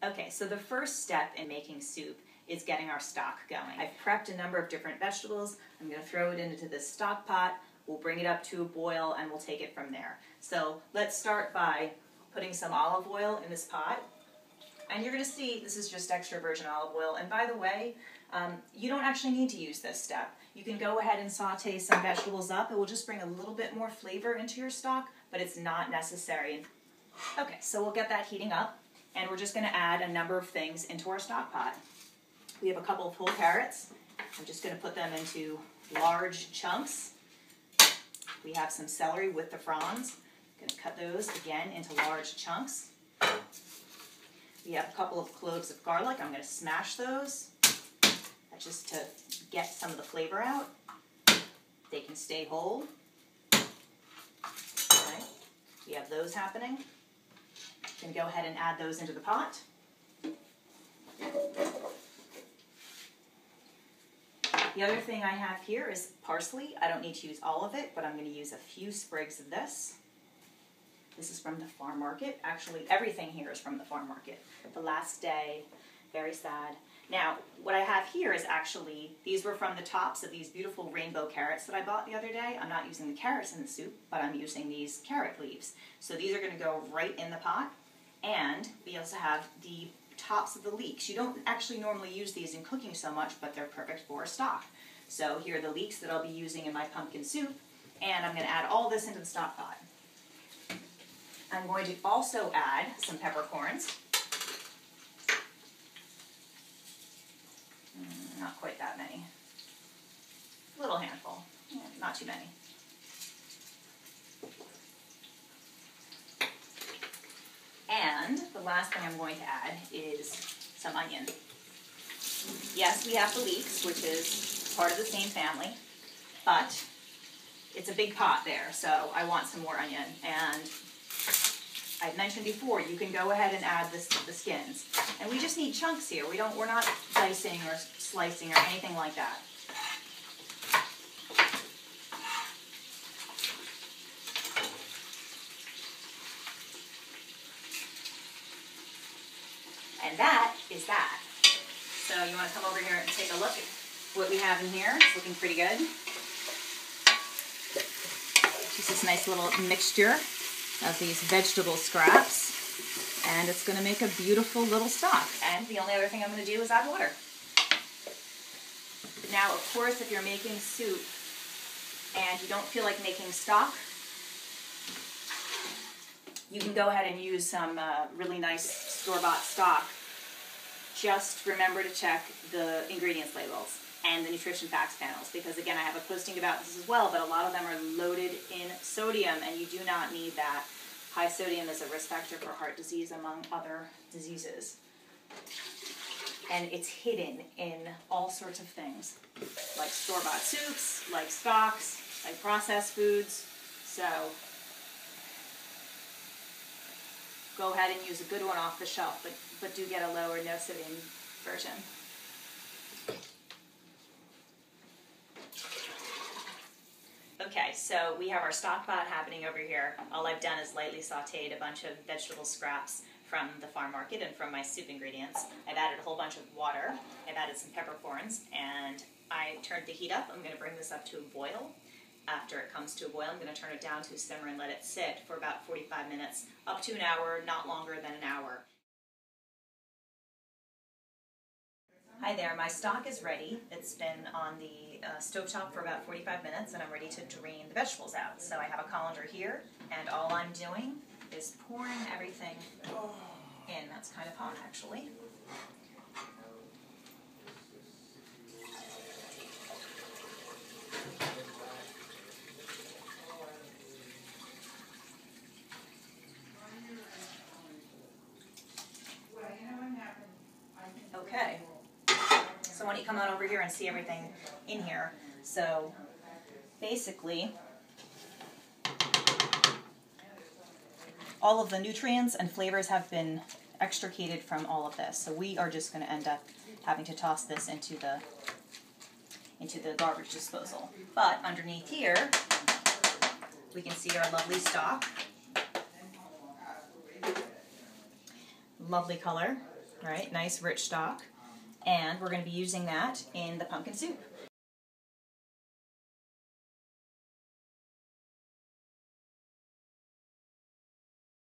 Okay, so the first step in making soup is getting our stock going. I've prepped a number of different vegetables. I'm going to throw it into this stock pot. We'll bring it up to a boil and we'll take it from there. So let's start by putting some olive oil in this pot. And you're going to see this is just extra virgin olive oil. And by the way, you don't actually need to use this step. You can go ahead and saute some vegetables up. It will just bring a little bit more flavor into your stock, but it's not necessary. Okay, so we'll get that heating up. And we're just going to add a number of things into our stock pot. We have a couple of whole carrots. I'm just going to put them into large chunks. We have some celery with the fronds. I'm going to cut those again into large chunks. We have a couple of cloves of garlic. I'm going to smash those just to get some of the flavor out. They can stay whole. Okay. We have those happening. I'm going to go ahead and add those into the pot. The other thing I have here is parsley. I don't need to use all of it, but I'm going to use a few sprigs of this. This is from the farm market. Actually, everything here is from the farm market. The last day, very sad. Now, what I have here is actually, these were from the tops of these beautiful rainbow carrots that I bought the other day. I'm not using the carrots in the soup, but I'm using these carrot leaves. So these are going to go right in the pot. And we also have the tops of the leeks. You don't actually normally use these in cooking so much, but they're perfect for a stock. So here are the leeks that I'll be using in my pumpkin soup, and I'm going to add all this into the stock pot. I'm going to also add some peppercorns. Not quite that many. A little handful, not too many. And the last thing I'm going to add is some onion. Yes, we have the leeks, which is part of the same family, but it's a big pot there, so I want some more onion. And I mentioned before, you can go ahead and add the skins. And we just need chunks here. We're not dicing or slicing or anything like that. And that is that. So you want to come over here and take a look at what we have in here. It's looking pretty good. Just this nice little mixture of these vegetable scraps. And it's going to make a beautiful little stock. And the only other thing I'm going to do is add water. Now, of course, if you're making soup and you don't feel like making stock, you can go ahead and use some really nice store-bought stock. Just remember to check the ingredients labels and the nutrition facts panels, because again, I have a posting about this as well, but a lot of them are loaded in sodium, and you do not need that. High sodium is a risk factor for heart disease, among other diseases. And it's hidden in all sorts of things, like store-bought soups, like stocks, like processed foods. So go ahead and use a good one off the shelf, but do get a low or no sodium version. Okay, so we have our stock pot happening over here. All I've done is lightly sauteed a bunch of vegetable scraps from the farm market and from my soup ingredients. I've added a whole bunch of water. I've added some peppercorns, and I turned the heat up. I'm going to bring this up to a boil. After it comes to a boil, I'm going to turn it down to a simmer and let it sit for about 45 minutes, up to an hour, not longer than an hour. Hi there, my stock is ready. It's been on the stovetop for about 45 minutes, and I'm ready to drain the vegetables out. So I have a colander here, and all I'm doing is pouring everything in. That's kind of hot, actually. Okay. So why don't you come on over here and see everything in here. So basically, all of the nutrients and flavors have been extricated from all of this. So we are just going to end up having to toss this into the garbage disposal. But underneath here, we can see our lovely stock. Lovely color. right? Nice rich stock. And we're going to be using that in the pumpkin soup.